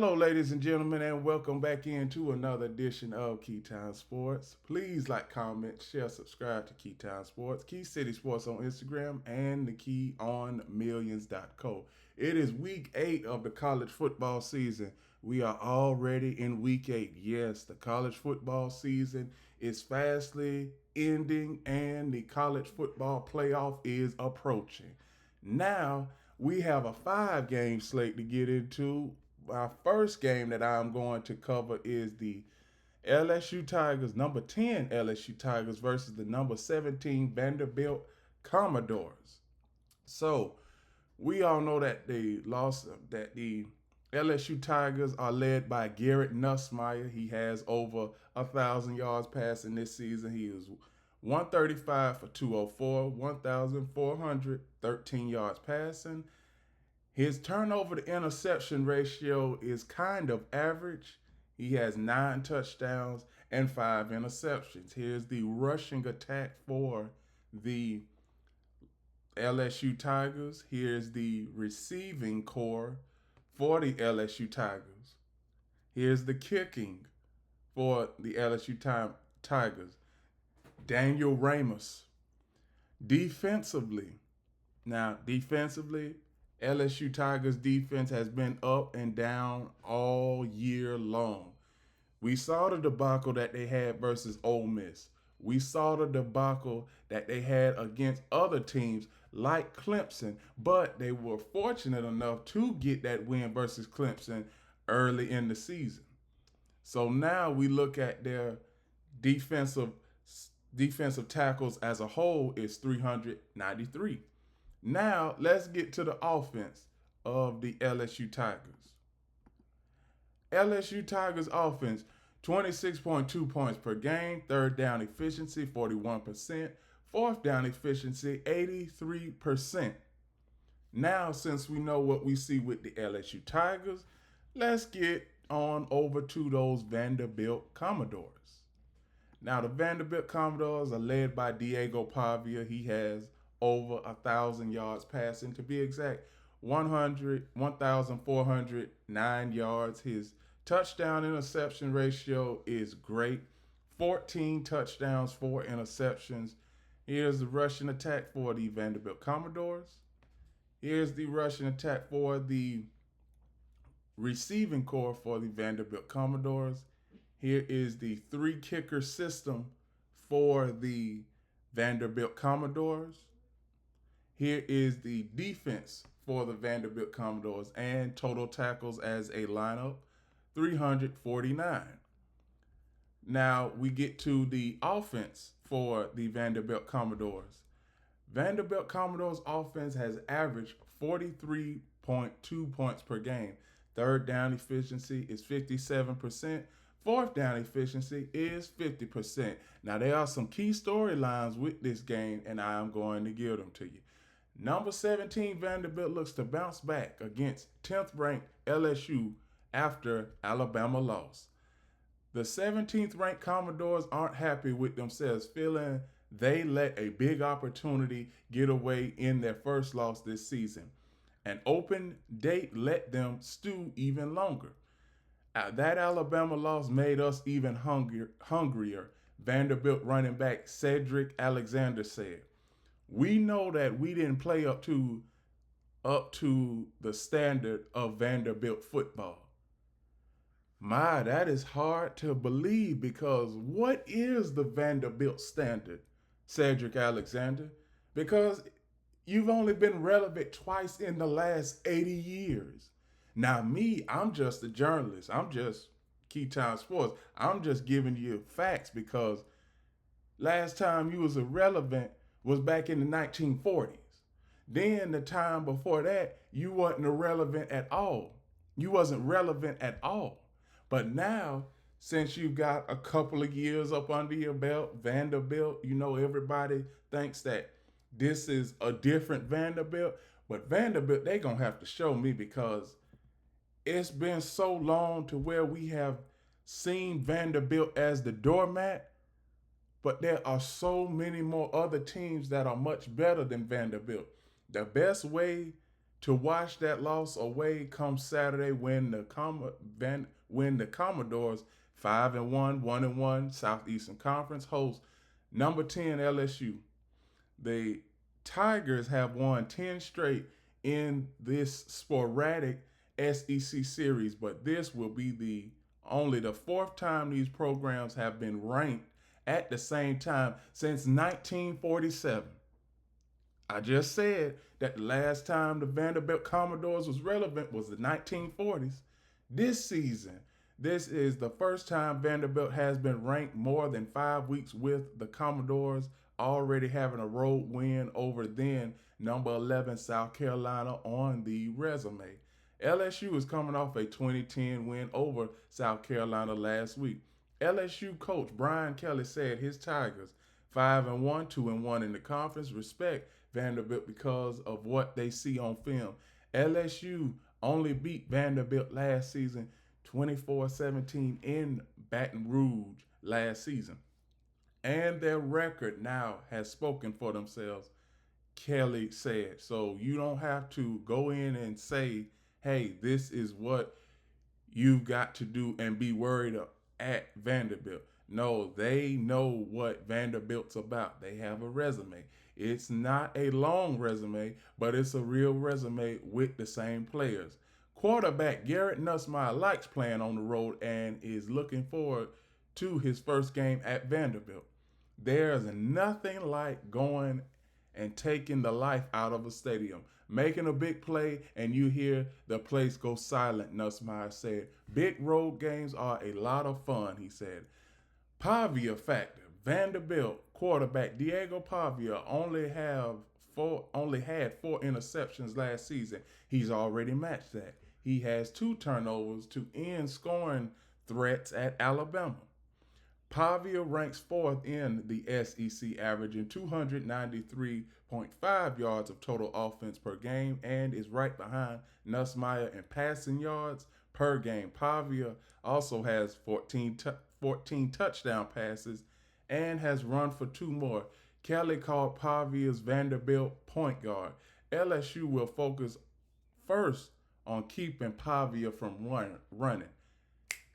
Hello, ladies and gentlemen, and welcome back into another edition of Keytime Sports. Please like, comment, share, subscribe to Keytime Sports, Key City Sports on Instagram, and the Key on Millions.co. It is week 8 of the college football season. We are already in week 8. Yes, the college football season is fastly ending, and the college football playoff is approaching. Now, we have a 5 game slate to get into. Our first game that I'm going to cover is the LSU Tigers, number 10 LSU Tigers versus the number 17 Vanderbilt Commodores. So we all know that the LSU Tigers are led by Garrett Nussmeier. He has over 1,000 yards passing this season. He is 135 for 204, 1,413 yards passing. His turnover to interception ratio is kind of average. He has 9 touchdowns and 5 interceptions. Here's the rushing attack for the LSU Tigers. Here's the receiving core for the LSU Tigers. Here's the kicking for the LSU Tigers. Daniel Ramos. Defensively, LSU Tigers defense has been up and down all year long. We saw the debacle that they had versus Ole Miss. We saw the debacle that they had against other teams like Clemson, but they were fortunate enough to get that win versus Clemson early in the season. So now we look at their defensive defensive tackles as a whole is 393. Now, let's get to the offense of the LSU Tigers. LSU Tigers offense, 26.2 points per game, third down efficiency, 41%, fourth down efficiency, 83%. Now, since we know what we see with the LSU Tigers, let's get on over to those Vanderbilt Commodores. Now, the Vanderbilt Commodores are led by Diego Pavia. He has over 1,000 yards passing, to be exact, 1,409 yards. His touchdown interception ratio is great, 14 touchdowns, 4 interceptions. Here's the rushing attack for the Vanderbilt Commodores. Here's the rushing attack for the receiving core for the Vanderbilt Commodores. Here is the 3 kicker system for the Vanderbilt Commodores. Here is the defense for the Vanderbilt Commodores and total tackles as a lineup, 349. Now we get to the offense for the Vanderbilt Commodores. Vanderbilt Commodores offense has averaged 43.2 points per game. Third down efficiency is 57%. Fourth down efficiency is 50%. Now, there are some key storylines with this game, and I am going to give them to you. Number 17 Vanderbilt looks to bounce back against 10th ranked LSU after Alabama loss. The 17th ranked Commodores aren't happy with themselves, feeling they let a big opportunity get away in their first loss this season. An open date let them stew even longer. That Alabama loss made us even hungrier, Vanderbilt running back Cedric Alexander said. We know that we didn't play up to the standard of Vanderbilt football. That is hard to believe, because what is the Vanderbilt standard, Cedric Alexander? Because you've only been relevant twice in the last 80 years. Now, I'm just a journalist. I'm just Keytime Sports. I'm just giving you facts, because last time you was irrelevant was back in the 1940s. Then the time before that, you wasn't irrelevant at all. You wasn't relevant at all. But now, since you've got a couple of years up under your belt, Vanderbilt, everybody thinks that this is a different Vanderbilt. But Vanderbilt, they're going to have to show me, because it's been so long to where we have seen Vanderbilt as the doormat, but there are so many more other teams that are much better than Vanderbilt. The best way to watch that loss away come Saturday when the Commodores 5-1, 1-1 Southeastern Conference host number 10 LSU. The Tigers have won 10 straight in this sporadic SEC series, but this will be only the fourth time these programs have been ranked at the same time since 1947. I just said that the last time the Vanderbilt Commodores was relevant was the 1940s. This season, this is the first time Vanderbilt has been ranked more than 5 weeks, with the Commodores already having a road win over then number 11 South Carolina on the resume. LSU is coming off a 2010 win over South Carolina last week. LSU coach Brian Kelly said his Tigers 5-1, 2-1 in the conference respect Vanderbilt because of what they see on film. LSU only beat Vanderbilt last season 24-17 in Baton Rouge last season. And their record now has spoken for themselves, Kelly said. So you don't have to go in and say, hey, this is what you've got to do and be worried at Vanderbilt. No, they know what Vanderbilt's about. They have a resume. It's not a long resume, but it's a real resume with the same players. Quarterback Garrett Nussmeier likes playing on the road and is looking forward to his first game at Vanderbilt. There's nothing like going and taking the life out of a stadium, making a big play, and you hear the place go silent, Nussmeier said. Big road games are a lot of fun, he said. Pavia factor. Vanderbilt quarterback Diego Pavia only had 4 interceptions last season. He's already matched that. He has 2 turnovers to end scoring threats at Alabama. Pavia ranks 4th in the SEC, averaging 293.5 yards of total offense per game, and is right behind Nussmeier in passing yards per game. Pavia also has 14 touchdown passes and has run for 2 more. Kelly called Pavia's Vanderbilt point guard. LSU will focus first on keeping Pavia from running.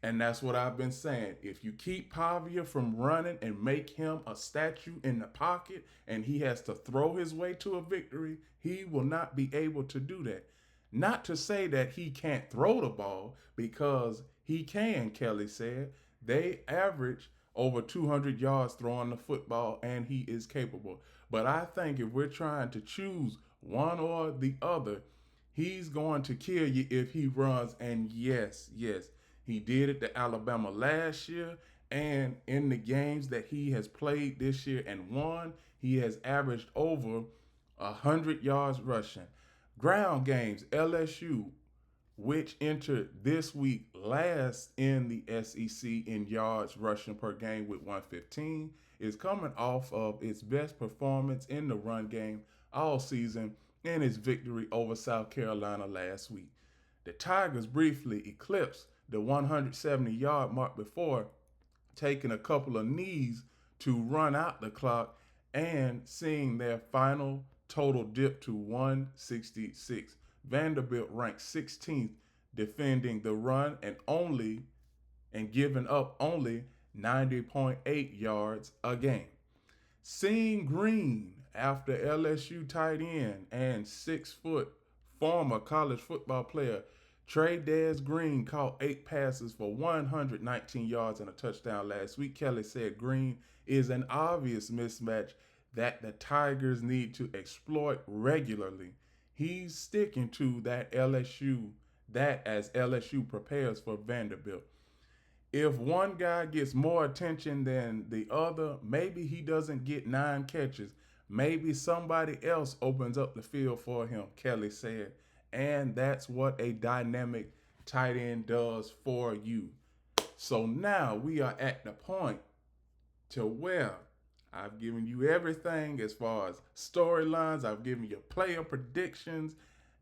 And that's what I've been saying. If you keep Pavia from running and make him a statue in the pocket and he has to throw his way to a victory, he will not be able to do that. Not to say that he can't throw the ball, because he can, Kelly said. They average over 200 yards throwing the football, and he is capable. But I think if we're trying to choose one or the other, he's going to kill you if he runs. And yes, he did it to Alabama last year, and in the games that he has played this year and won, he has averaged over 100 yards rushing. Ground games, LSU, which entered this week last in the SEC in yards rushing per game with 115, is coming off of its best performance in the run game all season in its victory over South Carolina last week. The Tigers briefly eclipsed the 170-yard mark before taking a couple of knees to run out the clock and seeing their final total dip to 166. Vanderbilt ranked 16th defending the run and giving up only 90.8 yards a game. Seeing green after LSU tight end and 6-foot former college football player Tre'Davious Green caught 8 passes for 119 yards and a touchdown last week. Kelly said Green is an obvious mismatch that the Tigers need to exploit regularly. He's sticking to that as LSU prepares for Vanderbilt. If one guy gets more attention than the other, maybe he doesn't get 9 catches. Maybe somebody else opens up the field for him, Kelly said. And that's what a dynamic tight end does for you. So now we are at the point to where I've given you everything as far as storylines. I've given you player predictions.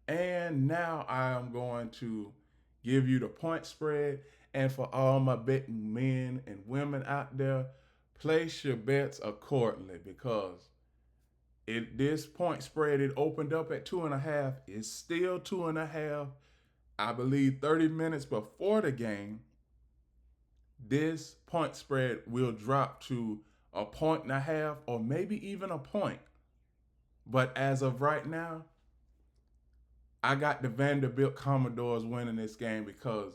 And now I am going to give you the point spread. And for all my betting men and women out there, place your bets accordingly, because This point spread, it opened up at 2.5. It's still 2.5. I believe 30 minutes before the game, this point spread will drop to a point and a half or maybe even a point. But as of right now, I got the Vanderbilt Commodores winning this game because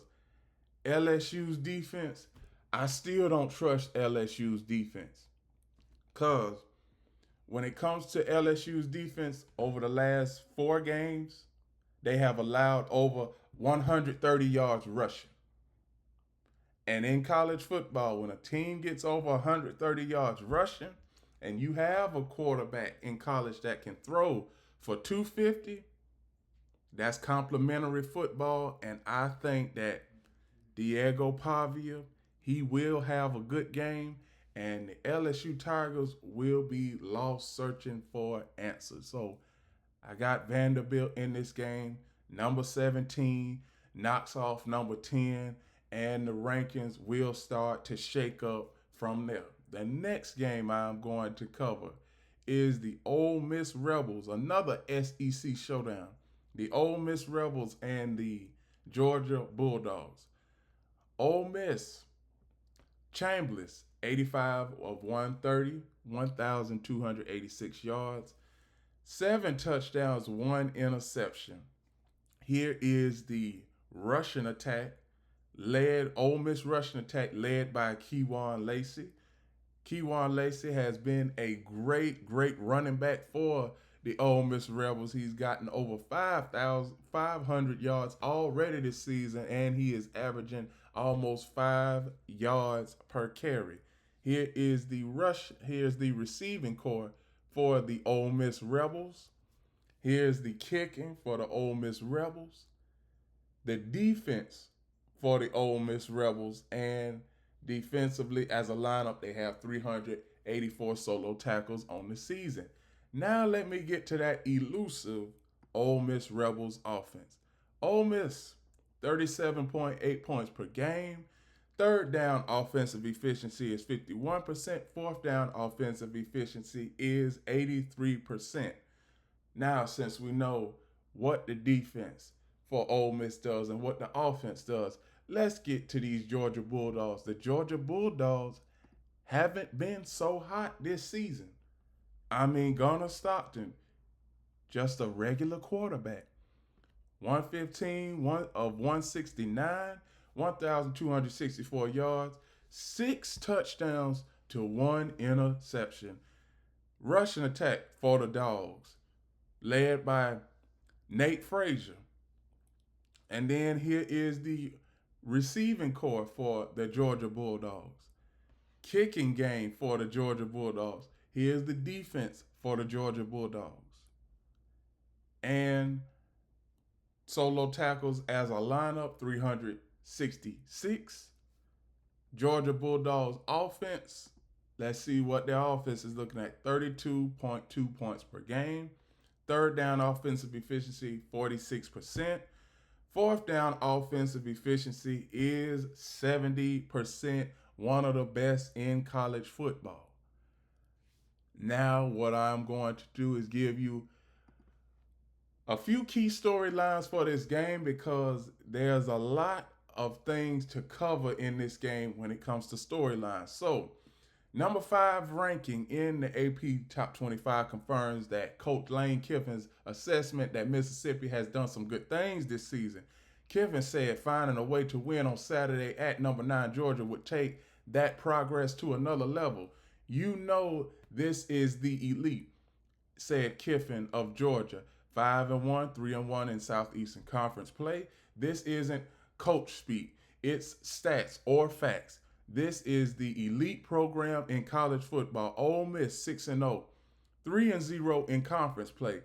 LSU's defense, I still don't trust LSU's defense. Because when it comes to LSU's defense over the last 4 games, they have allowed over 130 yards rushing. And in college football, when a team gets over 130 yards rushing, and you have a quarterback in college that can throw for 250, that's complimentary football. And I think that Diego Pavia, he will have a good game, and the LSU Tigers will be lost searching for answers. So I got Vanderbilt in this game. Number 17 knocks off number 10, and the rankings will start to shake up from there. The next game I'm going to cover is the Ole Miss Rebels, another SEC showdown. The Ole Miss Rebels and the Georgia Bulldogs. Ole Miss, Chambliss, 85 of 130, 1,286 yards, 7 touchdowns, 1 interception. Here is the rushing attack, Ole Miss rushing attack led by Keyvond Dowell. Keyvond Dowell has been a great running back for the Ole Miss Rebels. He's gotten over 5,500 yards already this season, and he is averaging almost 5 yards per carry. Here's the receiving core for the Ole Miss Rebels. Here's the kicking for the Ole Miss Rebels. The defense for the Ole Miss Rebels, and defensively as a lineup, they have 384 solo tackles on the season. Now let me get to that elusive Ole Miss Rebels offense. Ole Miss, 37.8 points per game. Third down offensive efficiency is 51%. Fourth down offensive efficiency is 83%. Now, since we know what the defense for Ole Miss does and what the offense does, let's get to these Georgia Bulldogs. The Georgia Bulldogs haven't been so hot this season. I mean, Gunnar Stockton, just a regular quarterback. 115 of 169, 1,264 yards, 6 touchdowns to 1 interception. Rushing attack for the Dogs, led by Nate Frazier. And then here is the receiving core for the Georgia Bulldogs. Kicking game for the Georgia Bulldogs. Here's the defense for the Georgia Bulldogs. And solo tackles as a lineup, 366. Georgia Bulldogs offense, let's see what their offense is looking at. 32.2 points per game. Third down offensive efficiency, 46%. Fourth down offensive efficiency is 70%, one of the best in college football. Now, what I'm going to do is give you a few key storylines for this game, because there's a lot of things to cover in this game when it comes to storylines. So, number 5 ranking in the AP Top 25 confirms that Coach Lane Kiffin's assessment that Mississippi has done some good things this season. Kiffin said finding a way to win on Saturday at number 9 Georgia would take that progress to another level. You know this is the elite, said Kiffin of Georgia. 5-1, 3-1 in Southeastern Conference play. This isn't coach speak. It's stats or facts. This is the elite program in college football. Ole Miss 6-0, 3-0 in conference play.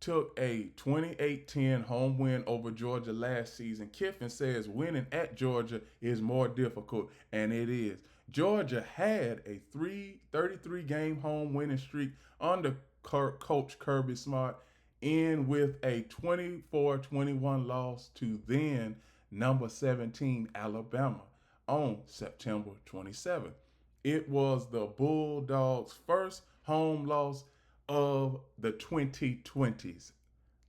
Took a 28-10 home win over Georgia last season. Kiffin says winning at Georgia is more difficult, and it is. Georgia had a 33-game home winning streak under Coach Kirby Smart, in with a 24-21 loss to then number 17 Alabama on September 27th. It was the Bulldogs' first home loss of the 2020s.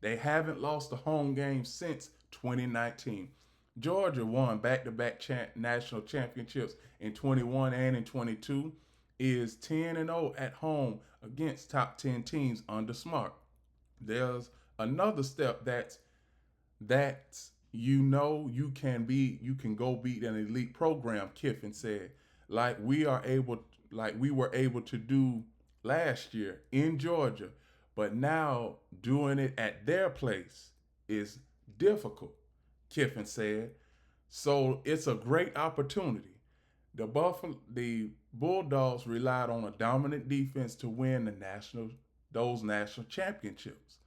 They haven't lost a home game since 2019. Georgia won back-to-back national championships in 21 and in 22. Is 10-0 at home against top 10 teams under Smart. There's another step that's you can go beat an elite program, Kiffin said. Like we were able to do last year in Georgia, but now doing it at their place is difficult, Kiffin said. So it's a great opportunity. The Bulldogs relied on a dominant defense to win those national championships.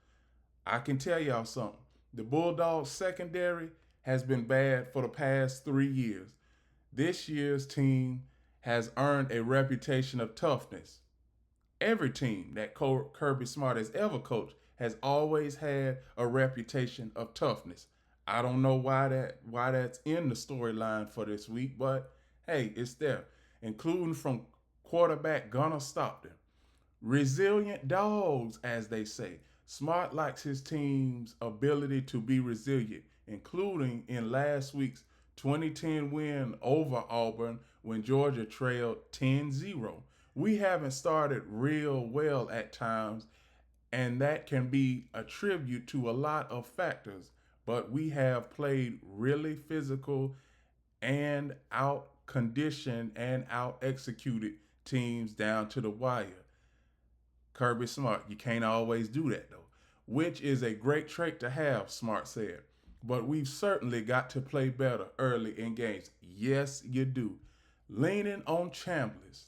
I can tell y'all something. The Bulldogs secondary has been bad for the past 3 years. This year's team has earned a reputation of toughness. Every team that Kirby Smart has ever coached has always had a reputation of toughness. I don't know why that's in the storyline for this week, but hey, it's there, including from quarterback Gunnar Stockton. Resilient dogs, as they say. Smart likes his team's ability to be resilient, including in last week's 2010 win over Auburn when Georgia trailed 10-0. We haven't started real well at times, and that can be attributed to a lot of factors, but we have played really physical and out conditioned and out executed teams down to the wire. Kirby Smart, you can't always do that though, which is a great trait to have, Smart said. But we've certainly got to play better early in games. Yes, you do. Leaning on Chambliss,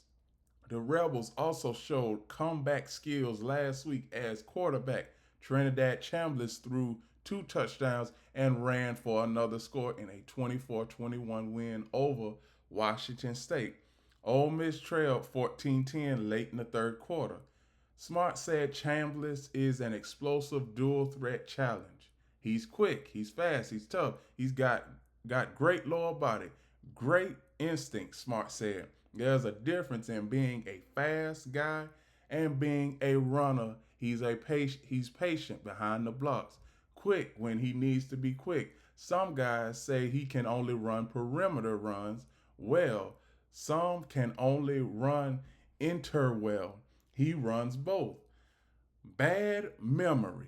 the Rebels also showed comeback skills last week as quarterback Trinidad Chambliss threw 2 touchdowns and ran for another score in a 24-21 win over Washington State. Ole Miss trailed 14-10 late in the third quarter. Smart said Chambliss is an explosive dual threat challenge. He's quick, he's fast, he's tough, he's got great lower body, great instinct, Smart said. There's a difference in being a fast guy and being a runner. He's patient behind the blocks, quick when he needs to be quick. Some guys say he can only run perimeter runs well. Some can only run interwell. He runs both. Bad memory.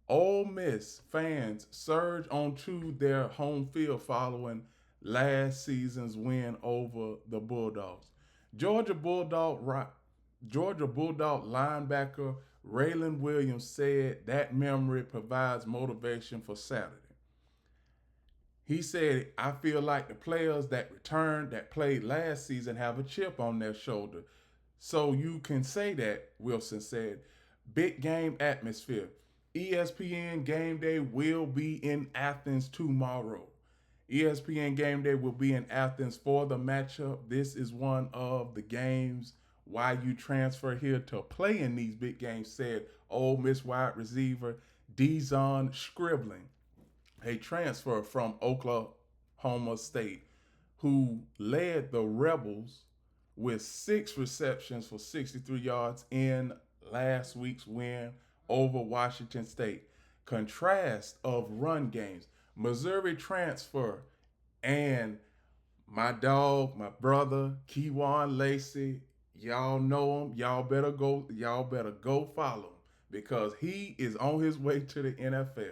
Ole Miss fans surge onto their home field following last season's win over the Bulldogs. Georgia Bulldog linebacker Raylan Williams said that memory provides motivation for Saturday. He said, I feel like the players that returned that played last season have a chip on their shoulder. So you can say that, Wilson said. Big game atmosphere. ESPN Game Day will be in Athens tomorrow. ESPN Game Day will be in Athens for the matchup. This is one of the games why you transfer here to play in these big games, said Ole Miss wide receiver Dezon Scribbling, a transfer from Oklahoma State, who led the Rebels with 6 receptions for 63 yards in last week's win over Washington State. Contrast of run games. Missouri transfer and my dog, my brother, Keywan Lacey, y'all know him. Y'all better go follow him because he is on his way to the NFL.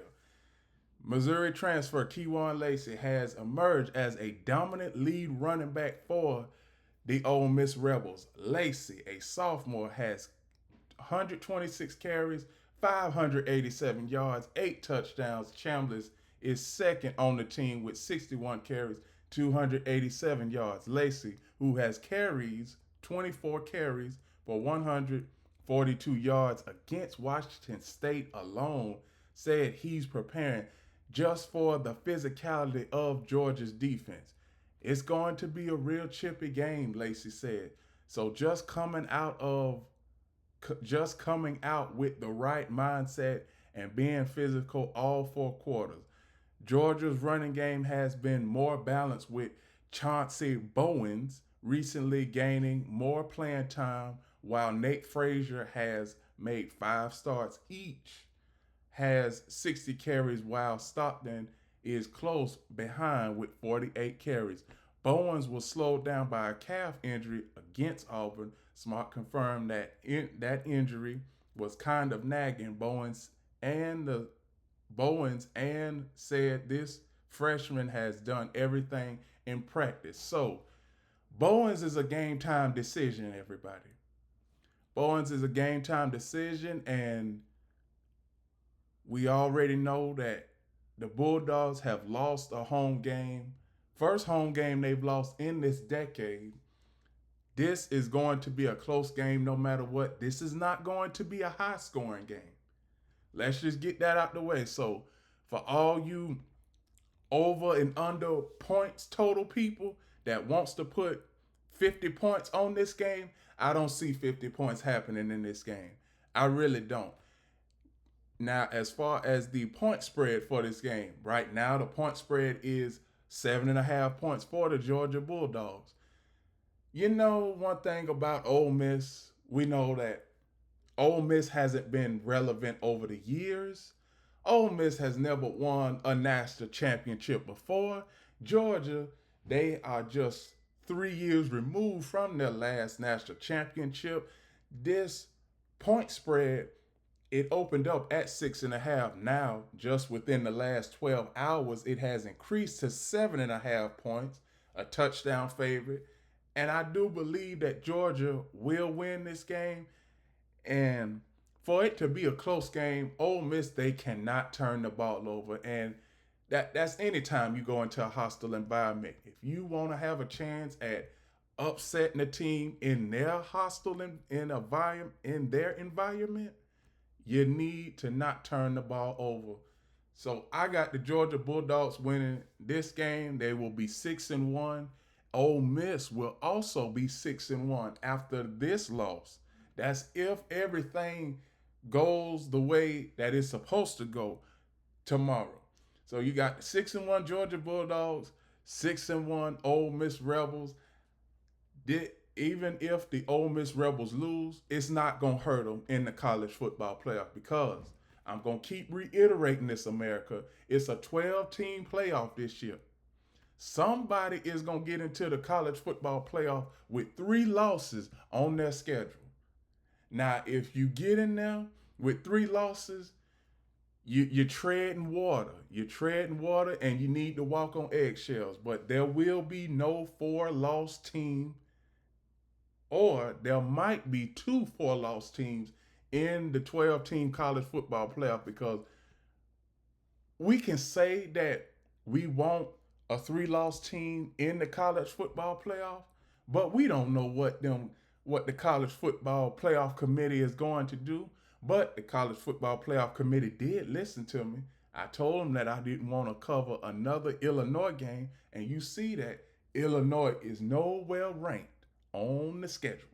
Missouri transfer Keywan Lacey has emerged as a dominant lead running back for the Ole Miss Rebels. Lacey, a sophomore, has 126 carries, 587 yards, 8 touchdowns. Chambliss is second on the team with 61 carries, 287 yards. Lacey, who has 24 carries for 142 yards against Washington State alone, said he's preparing just for the physicality of Georgia's defense. It's going to be a real chippy game, Lacey said. So just coming out with the right mindset and being physical all 4 quarters. Georgia's running game has been more balanced with Chauncey Bowens recently gaining more playing time while Nate Frazier has made 5 starts each, has 60 carries, while Stockton is close behind with 48 carries. Bowens was slowed down by a calf injury against Auburn. Smart confirmed that that injury was kind of nagging Bowens and said this freshman has done everything in practice. So Bowens is a game time decision, everybody. Bowens is a game time decision, and we already know that the Bulldogs have lost a home game. First home game they've lost in this decade. This is going to be a close game no matter what. This is not going to be a high scoring game. Let's just get that out the way. So, for all you over and under points total people that wants to put 50 points on this game, I don't see 50 points happening in this game. I really don't. Now, as far as the point spread for this game, right now the point spread is 7.5 points for the Georgia Bulldogs. You know, one thing about Ole Miss, we know that Ole Miss hasn't been relevant over the years. Ole Miss has never won a national championship before. Georgia, they are just 3 years removed from their last national championship. This point spread, it opened up at 6.5. Now, just within the last 12 hours, it has increased to 7.5 points, a touchdown favorite. And I do believe that Georgia will win this game. And for it to be a close game, Ole Miss, they cannot turn the ball over. And that's anytime you go into a hostile environment. If you want to have a chance at upsetting the team in their hostile in their environment, you need to not turn the ball over. So I got the Georgia Bulldogs winning this game. They will be 6-1. Ole Miss will also be 6-1 after this loss. That's if everything goes the way that it's supposed to go tomorrow. So you got 6-1 Georgia Bulldogs, 6-1 Ole Miss Rebels. Even if the Ole Miss Rebels lose, it's not going to hurt them in the college football playoff, because I'm going to keep reiterating this, America. It's a 12-team playoff this year. Somebody is going to get into the college football playoff with 3 losses on their schedule. Now, if you get in there with 3 losses, you're treading water. You're treading water, and you need to walk on eggshells. But there will be no 4-loss team, or there might be 2 4-loss teams in the 12-team college football playoff, because we can say that we want a 3-loss team in the college football playoff, but we don't know what the college football playoff committee is going to do. But the college football playoff committee did listen to me. I told them that I didn't want to cover another Illinois game, and you see that Illinois is nowhere ranked on the schedule.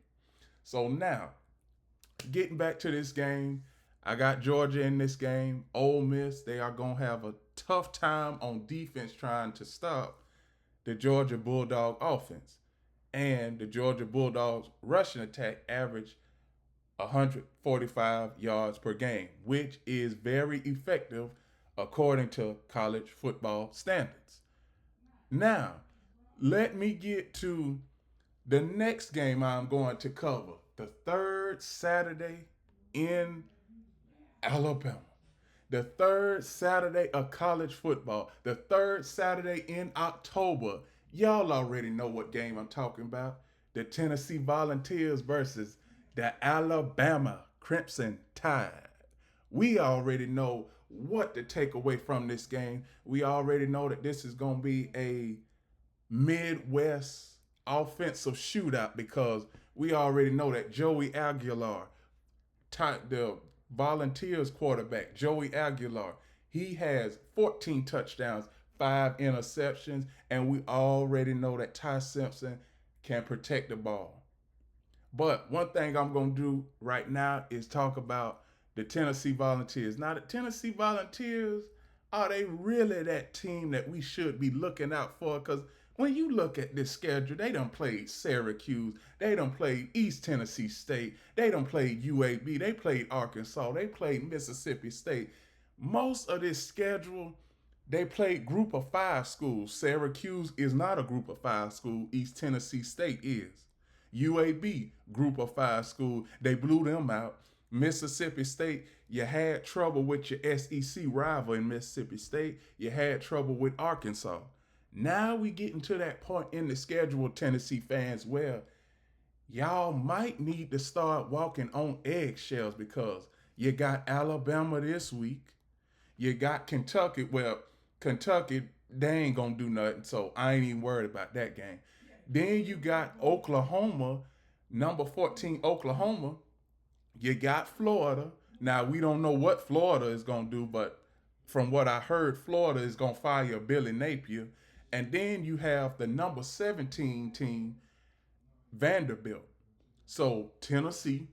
So now, getting back to this game, I got Georgia in this game. Ole Miss, they are going to have a tough time on defense trying to stop the Georgia Bulldog offense. And the Georgia Bulldogs rushing attack averaged 145 yards per game, which is very effective according to college football standards. Now, let me get to the next game I'm going to cover, the third Saturday in Alabama. The third Saturday of college football. The third Saturday in October. Y'all already know what game I'm talking about. The Tennessee Volunteers versus the Alabama Crimson Tide. We already know what to take away from this game. We already know that this is going to be a Midwest offensive shootout, because we already know that Joey Aguilar, the Volunteers quarterback, Joey Aguilar, he has 14 touchdowns, 5 interceptions, and we already know that Ty Simpson can protect the ball. But one thing I'm going to do right now is talk about the Tennessee Volunteers. Now, the Tennessee Volunteers, are they really that team that we should be looking out for? Because When you look at this schedule, they done played Syracuse, they done played East Tennessee State, they done played UAB, they played Arkansas, they played Mississippi State. Most of this schedule, they played group of five schools. Syracuse is not a group of five school. East Tennessee State is. UAB, group of five school. They blew them out. Mississippi State, you had trouble with your SEC rival in Mississippi State. You had trouble with Arkansas. Now we getting to that point in the schedule, Tennessee fans, where y'all might need to start walking on eggshells because you got Alabama this week. You got Kentucky. Well, Kentucky, they ain't going to do nothing, so I ain't even worried about that game. Then you got Oklahoma, number 14, Oklahoma. You got Florida. Now, we don't know what Florida is going to do, but from what I heard, Florida is going to fire Billy Napier. And then you have the number 17 team, Vanderbilt. So, Tennessee.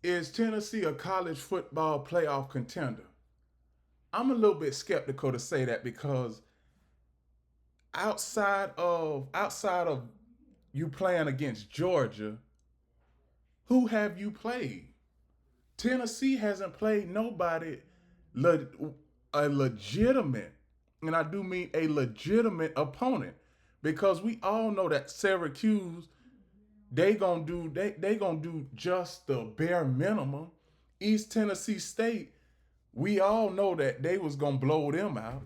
Is Tennessee a college football playoff contender? I'm a little bit skeptical to say that because outside of you playing against Georgia, who have you played? Tennessee hasn't played nobody a legitimate, and I do mean a legitimate opponent, because we all know that Syracuse, they gonna do just the bare minimum. East Tennessee State, we all know that they was gonna blow them out.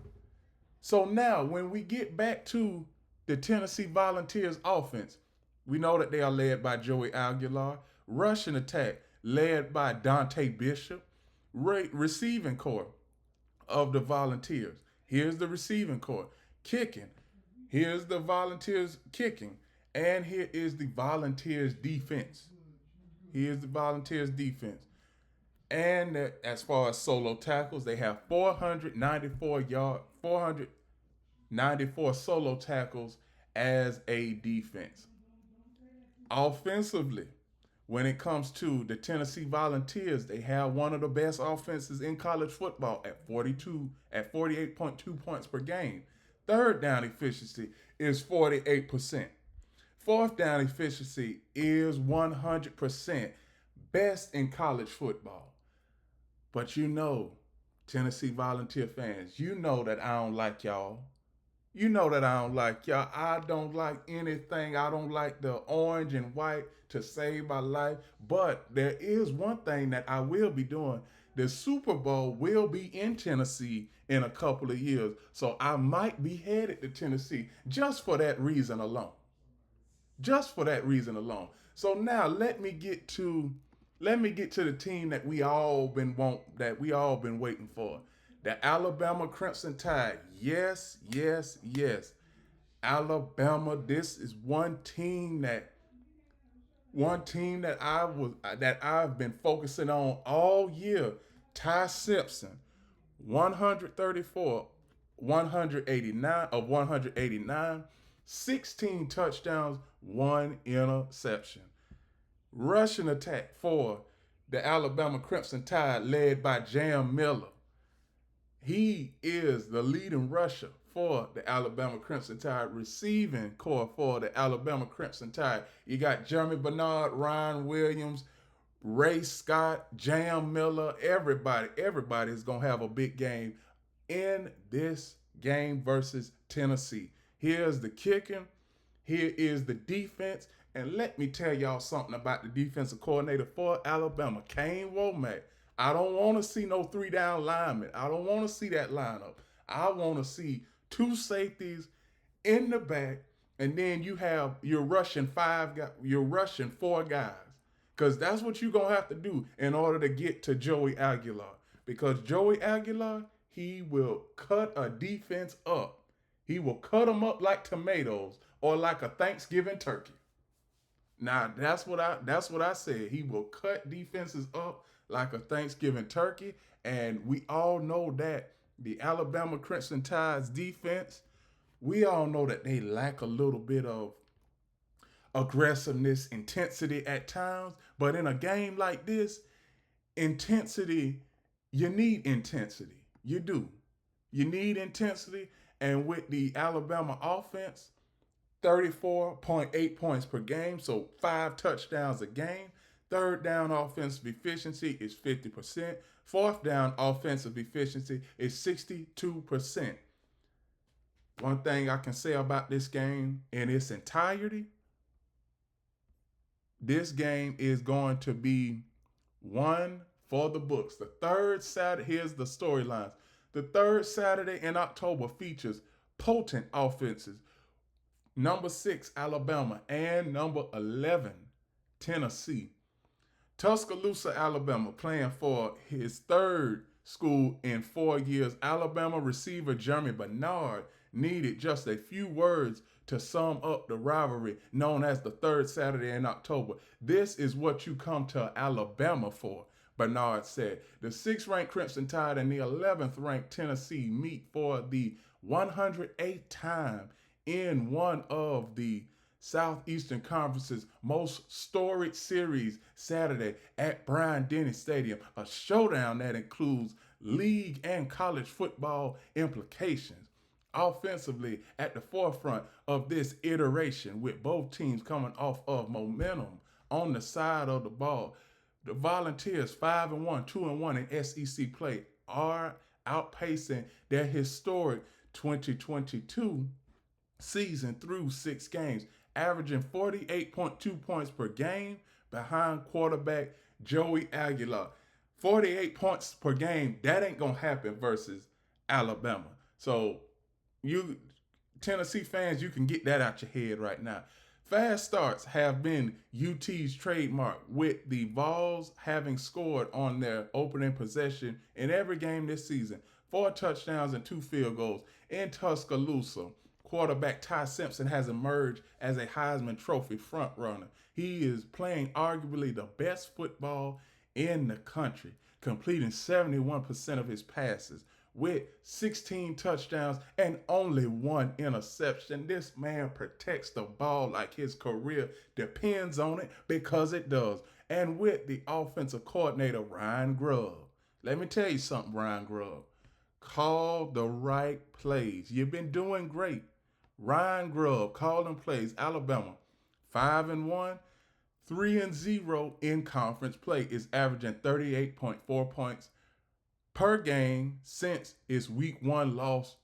So now when we get back to the Tennessee Volunteers offense, we know that they are led by Joey Aguilar. Rushing attack led by Dante Bishop. Receiving core of the Volunteers. Here's the receiving core. Kicking. Here's the Volunteers kicking. And here is the Volunteers defense. And as far as solo tackles, they have 494 solo tackles as a defense. Offensively, when it comes to the Tennessee Volunteers, they have one of the best offenses in college football at 48.2 points per game. Third down efficiency is 48%. Fourth down efficiency is 100%. Best in college football. But you know, Tennessee Volunteer fans, you know that I don't like y'all. I don't like anything. I don't like the orange and white to save my life. But there is one thing that I will be doing. The Super Bowl will be in Tennessee in a couple of years. So I might be headed to Tennessee just for that reason alone. So now let me get to the team that we all been waiting for. The Alabama Crimson Tide. Yes. Alabama, this is one team that I've been focusing on all year. Ty Simpson, 134, 189, 16 touchdowns, 1 interception. Rushing attack for the Alabama Crimson Tide led by Jam Miller. He is the leading rusher for the Alabama Crimson Tide. Receiving core for the Alabama Crimson Tide, you got Jeremy Bernard, Ryan Williams, Ray Scott, Jam Miller. Everybody is going to have a big game in this game versus Tennessee. Here's the kicking. Here is the defense. And let me tell y'all something about the defensive coordinator for Alabama, Kane Womack. I don't want to see no 3-down linemen. I don't want to see that lineup. I want to see 2 safeties in the back, and then you're rushing 4 guys. Because that's what you're going to have to do in order to get to Joey Aguilar. Because Joey Aguilar, he will cut a defense up. He will cut them up like tomatoes or like a Thanksgiving turkey. Now, that's what I said. He will cut defenses up like a Thanksgiving turkey. And we all know that the Alabama Crimson Tide's defense, we all know that they lack a little bit of aggressiveness, intensity at times. But in a game like this, you need intensity. You do. You need intensity. And with the Alabama offense, 34.8 points per game, so 5 touchdowns a game. Third down offensive efficiency is 50%. Fourth down offensive efficiency is 62%. One thing I can say about this game in its entirety, this game is going to be one for the books. The third Saturday, here's the storylines. The third Saturday in October features potent offenses. Number 6, Alabama, and number 11, Tennessee. Tuscaloosa, Alabama, playing for his third school in 4 years. Alabama receiver Jeremy Bernard needed just a few words to sum up the rivalry known as the third Saturday in October. This is what you come to Alabama for, Bernard said. The 6th ranked Crimson Tide and the 11th ranked Tennessee meet for the 108th time in one of the Southeastern Conference's most storied series Saturday at Bryant-Denny Stadium, a showdown that includes league and college football implications. Offensively, at the forefront of this iteration, with both teams coming off of momentum on the side of the ball, the Volunteers 5-1, 2-1 in SEC play are outpacing their historic 2022 season through 6 games, averaging 48.2 points per game behind quarterback Joey Aguilar. 48 points per game, that ain't going to happen versus Alabama. So you Tennessee fans, you can get that out your head right now. Fast starts have been UT's trademark, with the Vols having scored on their opening possession in every game this season. 4 touchdowns and 2 field goals. In Tuscaloosa, quarterback Ty Simpson has emerged as a Heisman Trophy frontrunner. He is playing arguably the best football in the country, completing 71% of his passes with 16 touchdowns and only 1 interception. This man protects the ball like his career depends on it, because it does. And with the offensive coordinator, Ryan Grubb. Let me tell you something, Ryan Grubb. Call the right plays. You've been doing great. Ryan Grubb calling plays. Alabama 5-1, 3-0 in conference play, is averaging 38.4 points per game since its week 1 loss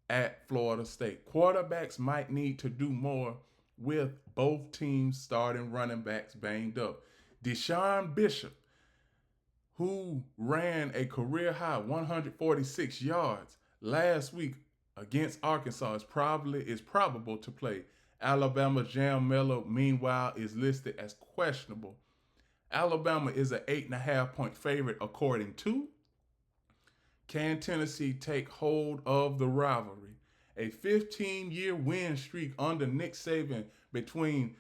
at Florida State. Quarterbacks might need to do more with both teams starting running backs banged up. Deshaun Bishop, who ran a career-high 146 yards last week against Arkansas, is probable to play. Alabama's Jam Miller, meanwhile, is listed as questionable. Alabama is an 8.5-point favorite according to Can Tennessee Take Hold of the Rivalry? A 15-year win streak under Nick Saban between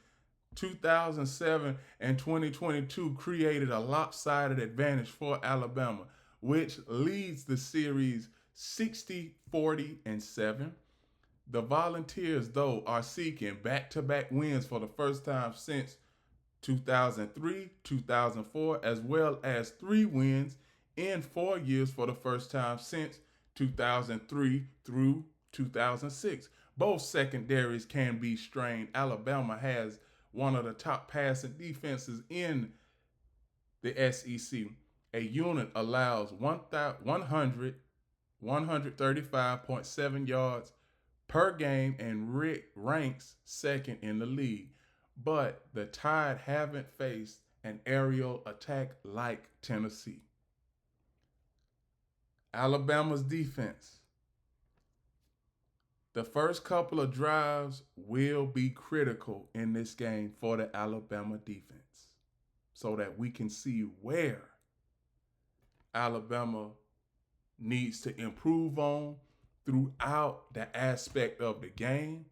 2007 and 2022 created a lopsided advantage for Alabama, which leads the series 60-40-7. The Volunteers, though, are seeking back-to-back wins for the first time since 2003, 2004, as well as 3 wins in 4 years for the first time since 2003 through 2006. Both secondaries can be strained. Alabama has one of the top passing defenses in the SEC. A unit allows 135.7 yards per game and ranks second in the league. But the Tide haven't faced an aerial attack like Tennessee. Alabama's defense. The first couple of drives will be critical in this game for the Alabama defense, so that we can see where Alabama needs to improve on throughout the aspect of the game.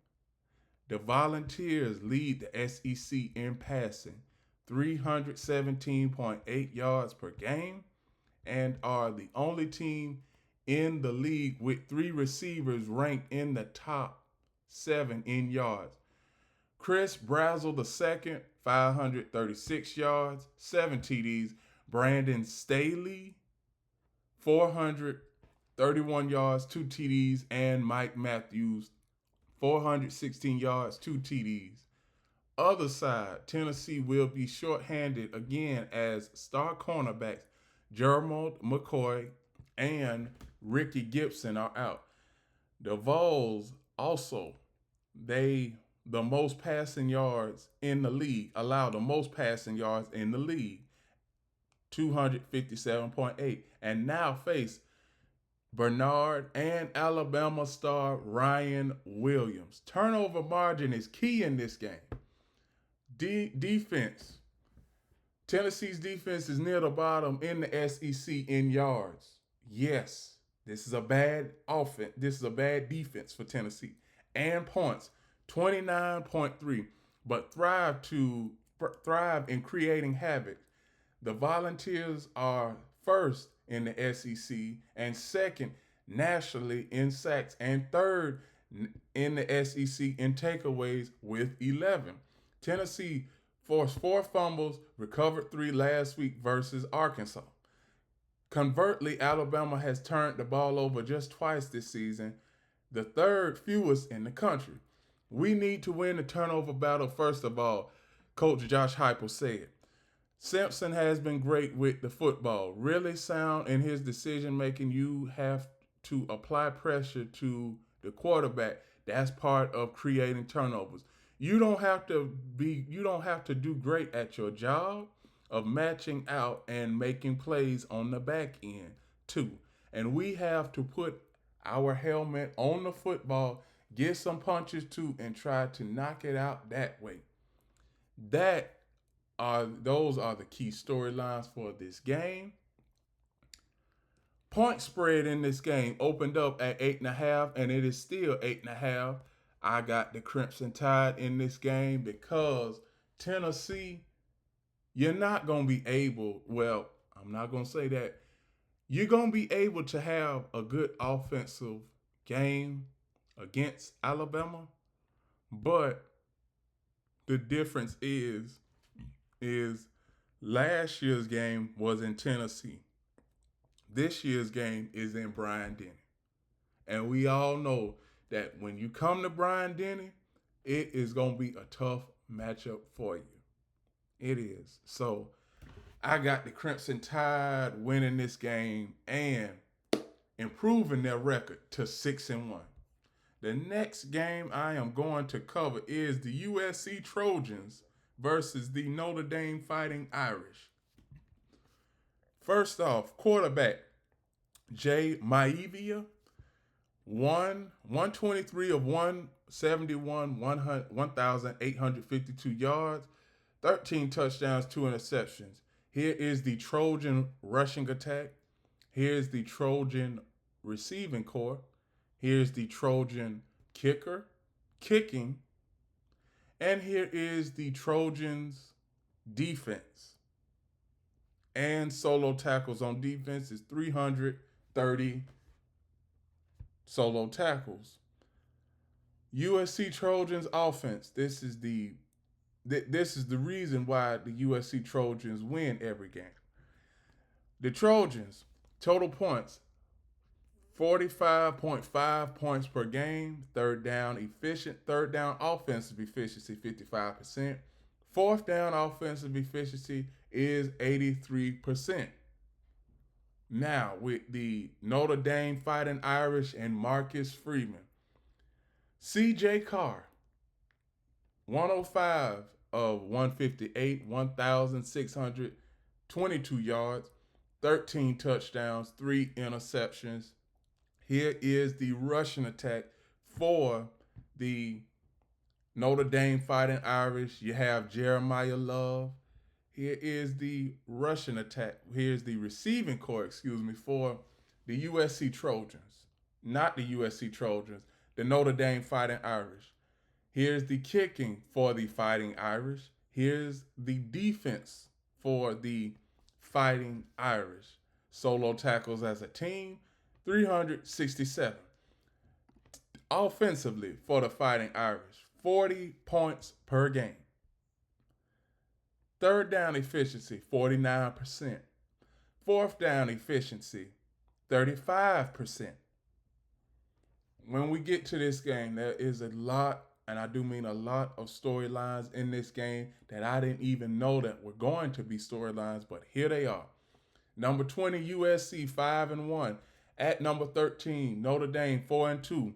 The Volunteers lead the SEC in passing, 317.8 yards per game, and are the only team in the league with 3 receivers ranked in the top 7 in yards. Chris Brazzell II, 536 yards, 7 TDs. Brandon Staley, 31 yards, 2 TDs, and Mike Matthews, 416 yards, 2 TDs. Other side, Tennessee will be shorthanded again as star cornerbacks Jermald McCoy and Ricky Gibson are out. The Vols also, the most passing yards in the league, allow the most passing yards in the league, 257.8, and now face Bernard and Alabama star Ryan Williams. Turnover margin is key in this game. Defense. Tennessee's defense is near the bottom in the SEC in yards. Yes, this is a bad offense. This is a bad defense for Tennessee. And points, 29.3, but thrive in creating havoc. The Volunteers are first in the SEC and second nationally in sacks and third in the SEC in takeaways with 11. Tennessee forced 4 fumbles, recovered 3 last week versus Arkansas. Conversely, Alabama has turned the ball over just twice this season, the third fewest in the country. We need to win the turnover battle first of all, Coach Josh Heupel said. Simpson has been great with the football, really sound in his decision making. You have to apply pressure to the quarterback. That's part of creating turnovers. You don't have to do great at your job of matching out and making plays on the back end too. And we have to put our helmet on the football, get some punches too, and try to knock it out that way. Those are the key storylines for this game. Point spread in this game opened up at 8.5, and it is still 8.5. I got the Crimson Tide in this game because Tennessee, you're not going to be able, well, I'm not going to say that. You're going to be able to have a good offensive game against Alabama, but the difference is last year's game was in Tennessee. This year's game is in Bryant-Denny. And we all know that when you come to Bryant-Denny, it is going to be a tough matchup for you. It is. So I got the Crimson Tide winning this game and improving their record to 6-1. The next game I am going to cover is the USC Trojans versus the Notre Dame Fighting Irish. First off, quarterback Jay Maivia, 123 of 171, 1,852 yards, 13 touchdowns, 2 interceptions. Here is the Trojan rushing attack. Here's the Trojan receiving corps. Here's the Trojan kicking. And here is the Trojans defense. And solo tackles on defense is 330 solo tackles. USC Trojans offense. This is the reason why the USC Trojans win every game. The Trojans, total points, 45.5 points per game. Third down offensive efficiency, 55%. Fourth down offensive efficiency is 83%. Now, with the Notre Dame Fighting Irish and Marcus Freeman, C.J. Carr, 105 of 158, 1,622 yards, 13 touchdowns, 3 interceptions. Here is the rushing attack for the Notre Dame Fighting Irish. You have Jeremiah Love. Here is the rushing attack. Here's the receiving corps, for the USC Trojans. Not the USC Trojans, the Notre Dame Fighting Irish. Here's the kicking for the Fighting Irish. Here's the defense for the Fighting Irish. Solo tackles as a team, 367. Offensively for the Fighting Irish, 40 points per game. Third down efficiency, 49%. Fourth down efficiency, 35%. When we get to this game, there is a lot, and I do mean a lot of storylines in this game that I didn't even know that were going to be storylines, but here they are. Number 20, USC 5-1. At number 13, Notre Dame 4-2.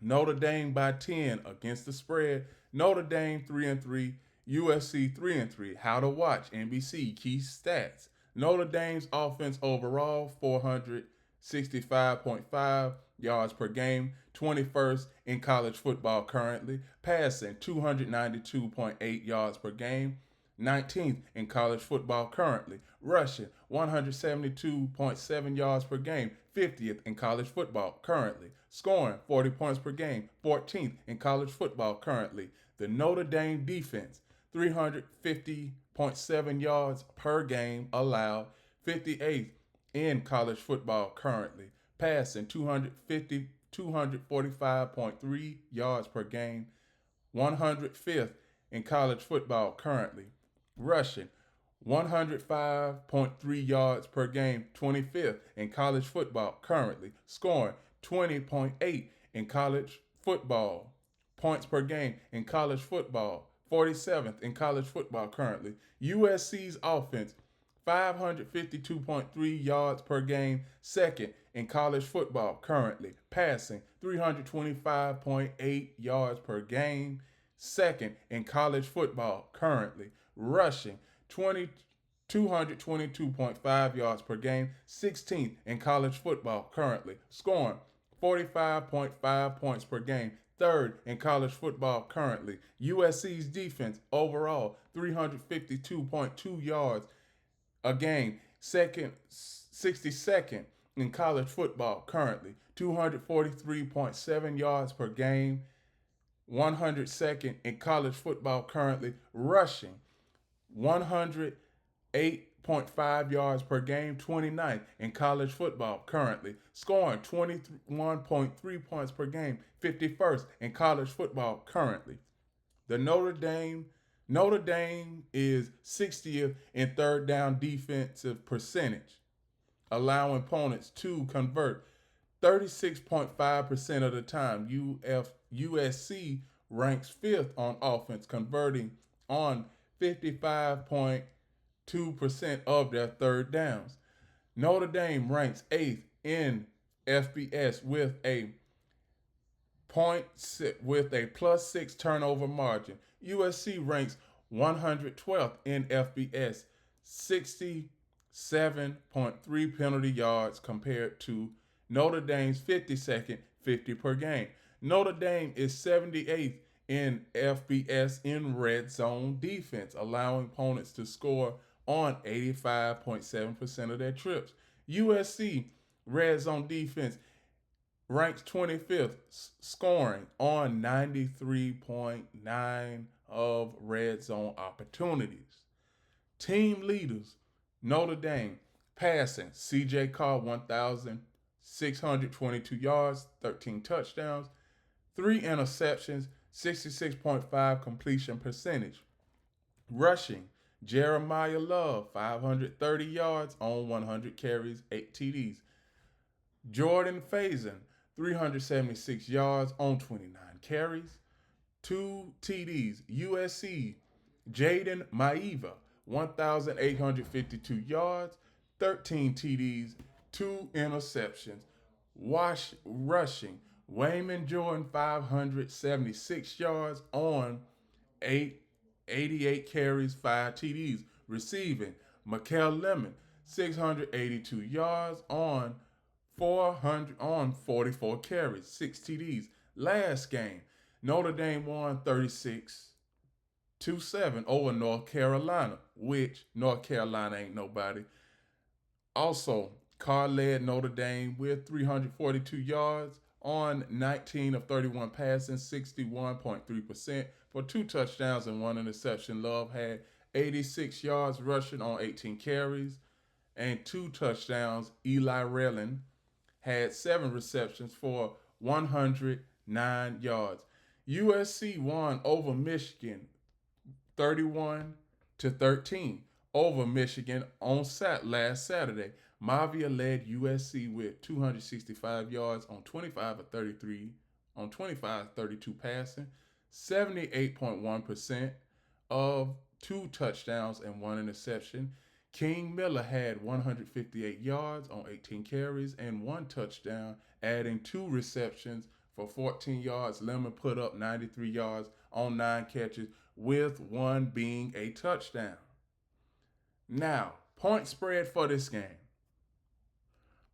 Notre Dame by 10 against the spread. Notre Dame 3-3. USC 3-3. How to watch. NBC key stats. Notre Dame's offense overall 465.5 yards per game, 21st in college football currently. Passing 292.8 yards per game, 19th in college football currently. Rushing 172.7 yards per game, 50th in college football currently. Scoring 40 points per game, 14th in college football currently. The Notre Dame defense 350.7 yards per game allowed, 58th in college football currently. Passing 245.3 yards per game, 105th in college football currently. Rushing 105.3 yards per game, 25th in college football currently. Scoring 20.8 in college football points per game in college football, 47th in college football currently. USC's offense 552.3 yards per game, second in college football currently. Passing 325.8 yards per game, second in college football currently. Rushing 222.5 yards per game, 16th in college football currently. Scoring 45.5 points per game, third in college football currently. USC's defense overall 352.2 yards a game, 62nd in college football currently. 243.7 yards per game, 102nd in college football currently. Rushing 108.5 yards per game, 29th in college football currently. Scoring 21.3 points per game, 51st in college football currently. The Notre Dame is 60th in third down defensive percentage, allowing opponents to convert 36.5% of the time. USC ranks 5th on offense, converting on 55.2% of their third downs. Notre Dame ranks 8th in FBS with a +6 turnover margin. USC ranks 112th in FBS, 67.3 penalty yards compared to Notre Dame's 52nd, 50 per game. Notre Dame is 78th in FBS in red zone defense, allowing opponents to score on 85.7% of their trips. USC red zone defense ranks 25th, scoring on 93.9 of red zone opportunities. Team leaders, Notre Dame, passing, CJ Carr 1,622 yards, 13 touchdowns, 3 interceptions, 66.5 completion percentage. Rushing, Jeremiah Love, 530 yards on 100 carries, 8 TDs. Jordan Faison, 376 yards on 29 carries, 2 TDs. USC, Jaden Maiva, 1,852 yards, 13 TDs, 2 interceptions. Rushing, Wayman Jordan, 576 yards on 88 carries, 5 TDs. Receiving, Mikael Lemon, 682 yards on 44 carries, 6 TDs. Last game, Notre Dame won 36-7 over North Carolina, which North Carolina ain't nobody. Also, Carr led Notre Dame with 342 yards on 19 of 31 passing, 61.3% for 2 touchdowns and 1 interception. Love had 86 yards rushing on 18 carries and 2 touchdowns. Eli Rellin had 7 receptions for 109 yards. USC won over Michigan 31-13 over Michigan on last Saturday. Mavia led USC with 265 yards on 25 of 33 on 25 of 32 passing, 78.1% of two touchdowns and one interception. King Miller had 158 yards on 18 carries and one touchdown, adding two receptions for 14 yards. Lemon put up 93 yards on nine catches, with one being a touchdown. Now, point spread for this game.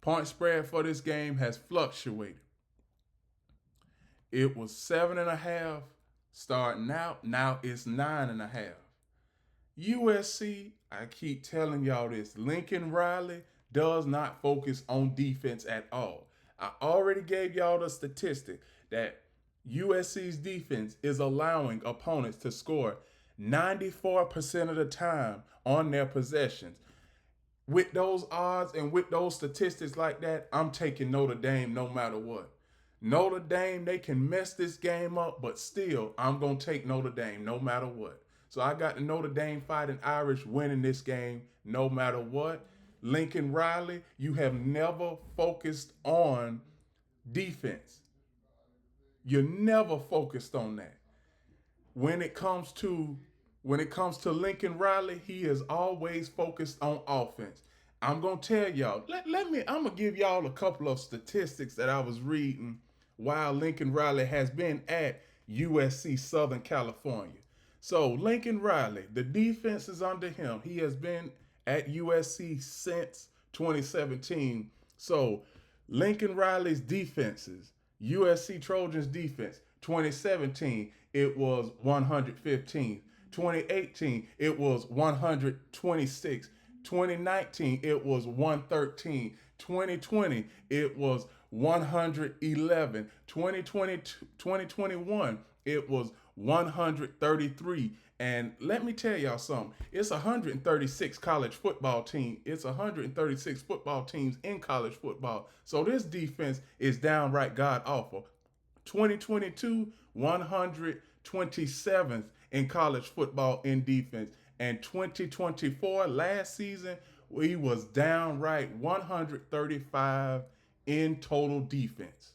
Point spread for this game has fluctuated. It was 7.5 starting out. Now it's 9.5. USC, I keep telling y'all this, Lincoln Riley does not focus on defense at all. I already gave y'all the statistic that USC's defense is allowing opponents to score 94% of the time on their possessions. With those odds and with those statistics like that, I'm taking Notre Dame no matter what. Notre Dame, they can mess this game up, but still, I'm going to take Notre Dame no matter what. So I got the Notre Dame Fighting Irish winning this game no matter what. Lincoln Riley, you have never focused on defense. You're never focused on that. When it comes to Lincoln Riley, he is always focused on offense. I'm gonna tell y'all. I'm gonna give y'all a couple of statistics that I was reading while Lincoln Riley has been at USC Southern California. So Lincoln Riley, the defense is under him. He has been at USC since 2017. So Lincoln Riley's defenses, USC Trojans defense, 2017, it was 115. 2018, it was 126. 2019, it was 113. 2020, it was 111. 2021, it was 133. And let me tell y'all something. It's 136 college football team. It's 136 football teams in college football. So this defense is downright god awful. 2022, 127th in college football in defense. And 2024, last season, he was downright 135 in total defense.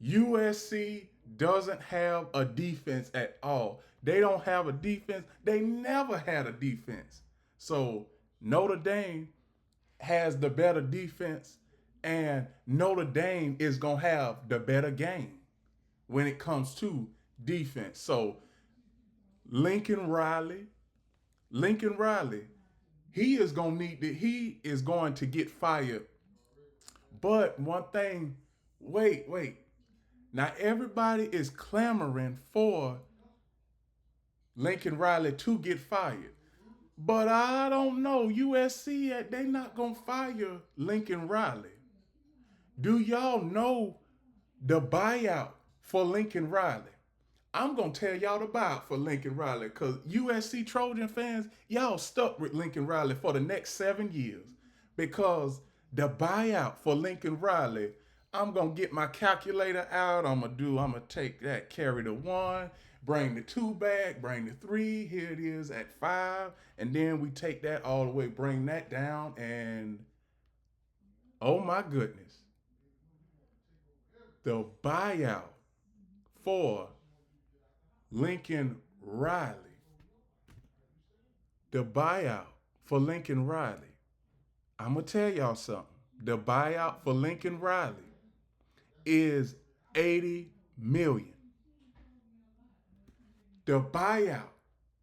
USC doesn't have a defense at all. They don't have a defense. They never had a defense. So Notre Dame has the better defense, and Notre Dame is going to have the better game when it comes to defense. So Lincoln Riley, he is going to get fired. But one thing, wait. Now everybody is clamoring for Lincoln Riley to get fired. But I don't know. USC, they not going to fire Lincoln Riley. Do y'all know the buyout for Lincoln Riley? I'm going to tell y'all the buyout for Lincoln Riley, because USC Trojan fans, y'all stuck with Lincoln Riley for the next 7 years. Because the buyout for Lincoln Riley, I'm going to get my calculator out. I'm going to take that, carry the 1, bring the 2 back, bring the 3. Here it is at 5. And then we take that all the way, bring that down. And oh my goodness. The buyout for Lincoln Riley. The buyout for Lincoln Riley. I'm going to tell y'all something. The buyout for Lincoln Riley is $80 million. The buyout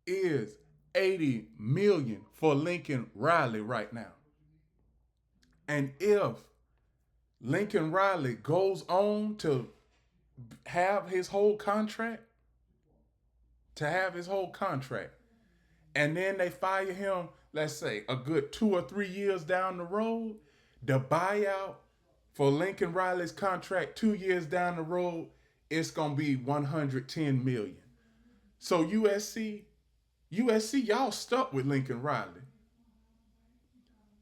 is $80 million for Lincoln Riley right now. And if Lincoln Riley goes on to have his whole contract, and then they fire him, let's say, a good 2 or 3 years down the road, the buyout for Lincoln Riley's contract 2 years down the road, it's going to be $110 million. So USC, y'all stuck with Lincoln Riley.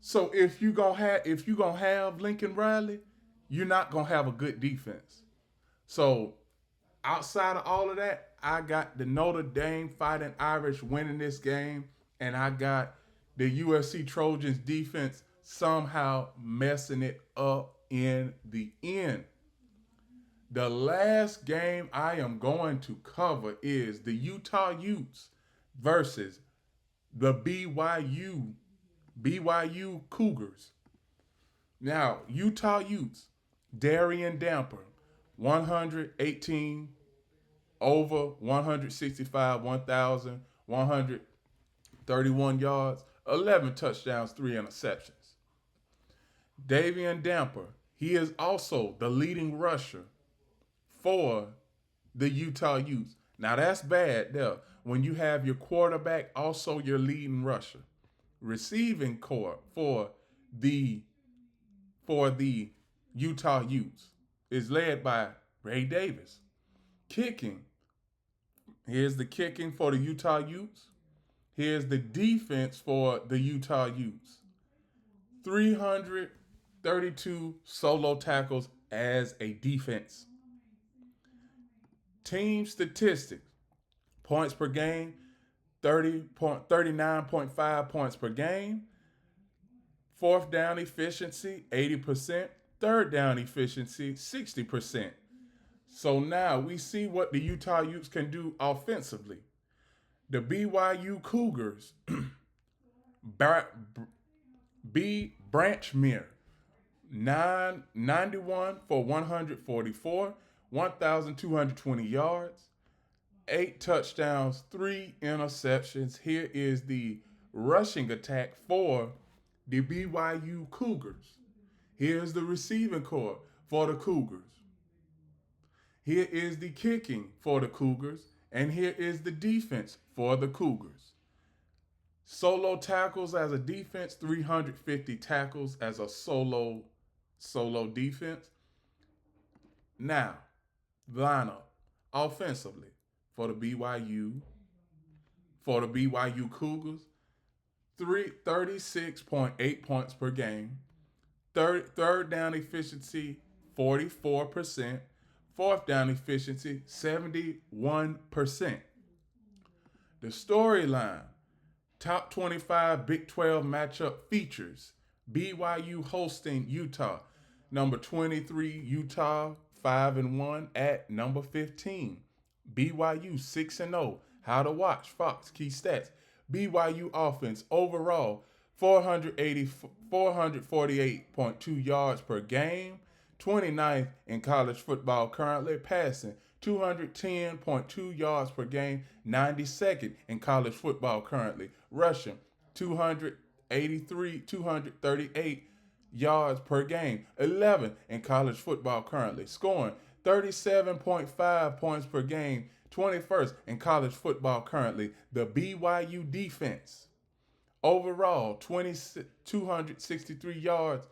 So if you gonna have Lincoln Riley, you're not gonna have a good defense. So outside of all of that, I got the Notre Dame Fighting Irish winning this game, and I got the USC Trojans defense somehow messing it up in the end. The last game I am going to cover is the Utah Utes versus the BYU Cougars. Now, Utah Utes, Darian Damper, 118 over 165, 1,131 yards, 11 touchdowns, 3 interceptions. Davian Damper, he is also the leading rusher for the Utah Utes. Now that's bad there when you have your quarterback also your leading rusher. Receiving core the for the Utah Utes is led by Ray Davis. Kicking, here's the kicking for the Utah Utes. Here's the defense for the Utah Utes. 332 solo tackles as a defense. Team statistics, points per game, 39.5 points per game. Fourth down efficiency, 80%. Third down efficiency, 60%. So now we see what the Utah Utes can do offensively. The BYU Cougars, Branchmere, 91 for 144, 1,220 yards, 8 touchdowns, 3 interceptions. Here is the rushing attack for the BYU Cougars. Here's the receiving core for the Cougars. Here is the kicking for the Cougars. And here is the defense for the Cougars. Solo tackles as a defense, 350 tackles as a solo defense. Now, lineup offensively for the BYU Cougars, 36.8 points per game. Third down efficiency, 44%. Fourth down efficiency, 71%. The storyline, top 25 Big 12 matchup features BYU hosting Utah. Number 23, Utah 5-1 at number 15. BYU 6-0. How to watch, Fox, key stats. BYU offense overall 448.2 yards per game. 29th in college football currently, passing 210.2 yards per game. 92nd in college football currently, rushing 238 yards per game. 11th in college football currently, scoring 37.5 points per game. 21st in college football currently. The BYU defense overall 263 yards,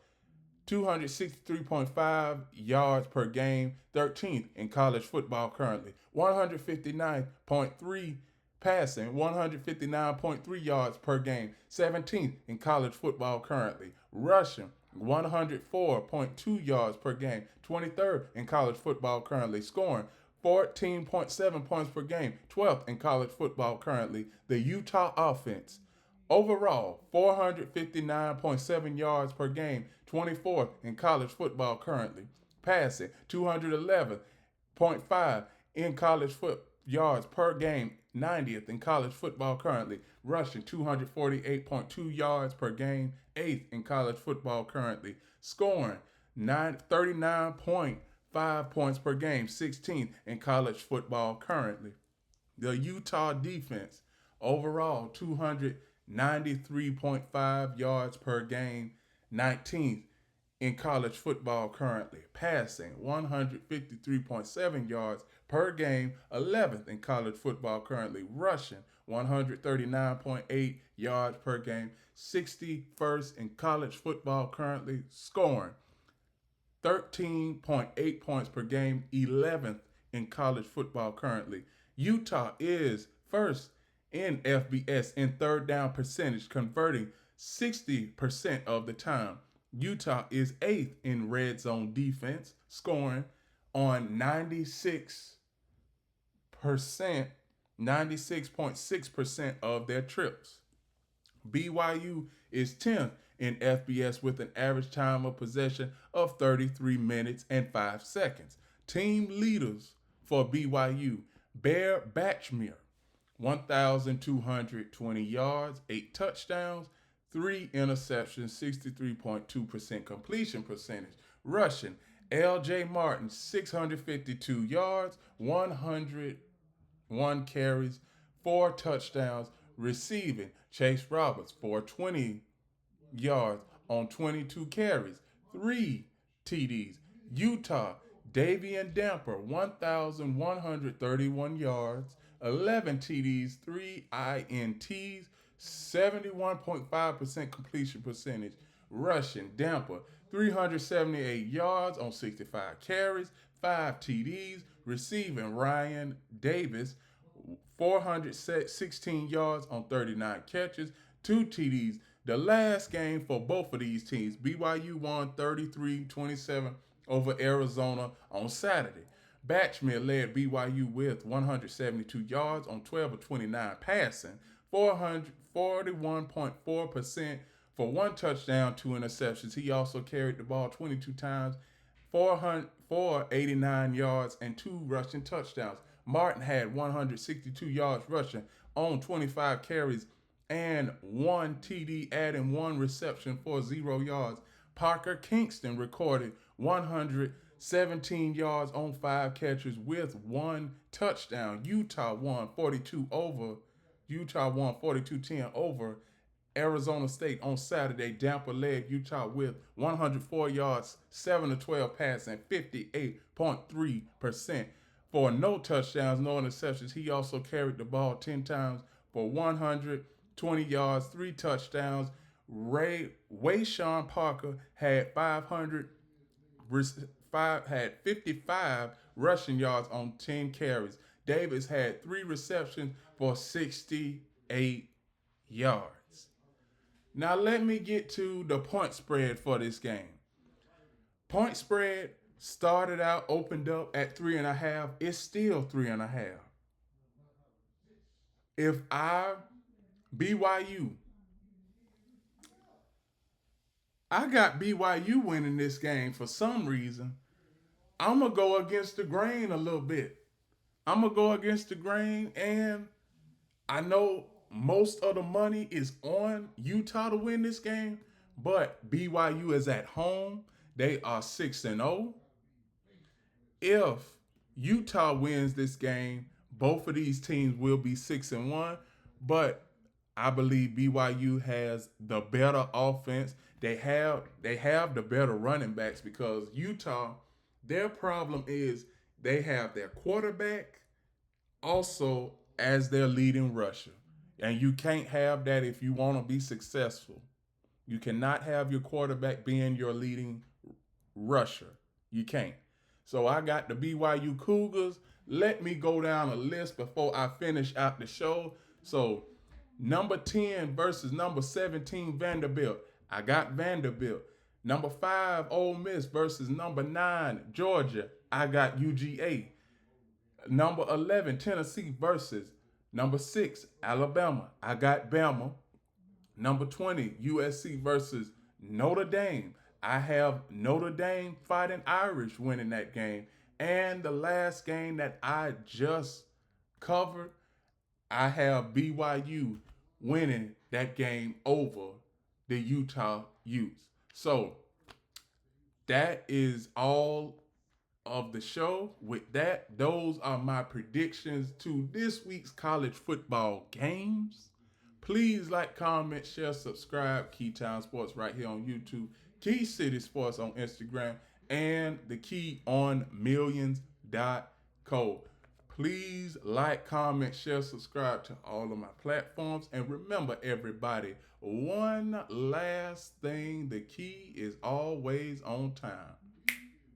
263.5 yards per game, 13th in college football currently, 159.3 passing, 159.3 yards per game, 17th in college football currently, rushing 104.2 yards per game, 23rd in college football currently, scoring 14.7 points per game, 12th in college football currently. The Utah offense overall, 459.7 yards per game, 24th in college football currently. Passing, 211.5 in college foot yards per game, 90th in college football currently. Rushing, 248.2 yards per game, 8th in college football currently. Scoring, 39.5 points per game, 16th in college football currently. The Utah defense, overall, 293.5 yards per game, 19th in college football currently. Passing, 153.7 yards per game, 11th in college football currently. Rushing, 139.8 yards per game, 61st in college football currently. Scoring, 13.8 points per game, 11th in college football currently. Utah is first in FBS in third down percentage, converting 60% of the time. Utah is 8th in red zone defense, scoring on 96.6% of their trips. BYU is 10th in FBS with an average time of possession of 33 minutes and 5 seconds. Team leaders for BYU, Bear Batchmere, 1,220 yards, 8 touchdowns, 3 interceptions, 63.2% completion percentage. Rushing, L.J. Martin, 652 yards, 101 carries, 4 touchdowns. Receiving, Chase Roberts, 420 yards on 22 carries, 3 TDs. Utah, Davian Damper, 1,131 yards, 11 TDs, 3 INTs, 71.5% completion percentage. Rushing, Damper, 378 yards on 65 carries, 5 TDs. Receiving, Ryan Davis, 416 yards on 39 catches, 2 TDs. The last game for both of these teams, BYU won 33-27 over Arizona on Saturday. Batchmere led BYU with 172 yards on 12 of 29 passing, 441.4% for 1 touchdown, 2 interceptions. He also carried the ball 22 times, 489 yards, and 2 rushing touchdowns. Martin had 162 yards rushing on 25 carries and 1 TD, adding 1 reception for 0 yards. Parker Kingston recorded 117 yards on 5 catches with 1 touchdown. Utah won 42-10 over Arizona State on Saturday. Damper led Utah with 104 yards, 7 of 12 passing, 58.3%. For no touchdowns, no interceptions. He also carried the ball 10 times for 120 yards, 3 touchdowns. Wayshawn Parker had 55 rushing yards on 10 carries. Davis had 3 receptions for 68 yards. Now let me get to the point spread for this game. Point spread started out, opened up at 3.5. It's still 3.5. If BYU, I got BYU winning this game for some reason. I'm going to go against the grain a little bit. I'm going to go against the grain, and I know most of the money is on Utah to win this game, but BYU is at home. They are 6-0. If Utah wins this game, both of these teams will be 6-1, but I believe BYU has the better offense. They have the better running backs because Utah, their problem is they have their quarterback also as their leading rusher. And you can't have that if you want to be successful. You cannot have your quarterback being your leading rusher. You can't. So I got the BYU Cougars. Let me go down a list before I finish out the show. So number 10 versus number 17 Vanderbilt. I got Vanderbilt. Number 5 Ole Miss versus number 9 Georgia. I got UGA. Number 11 Tennessee versus number 6 Alabama. I got Bama. Number 20 USC versus Notre Dame. I have Notre Dame Fighting Irish winning that game. And the last game that I just covered, I have BYU winning that game over the Utah Utes. So that is all of the show. With that, those are my predictions to this week's college football games. Please like, comment, share, subscribe. Keytime Sports right here on YouTube. Key City Sports on Instagram. And the KeyOnMillions.co. Please like, comment, share, subscribe to all of my platforms. And remember, everybody, one last thing. The key is always on time.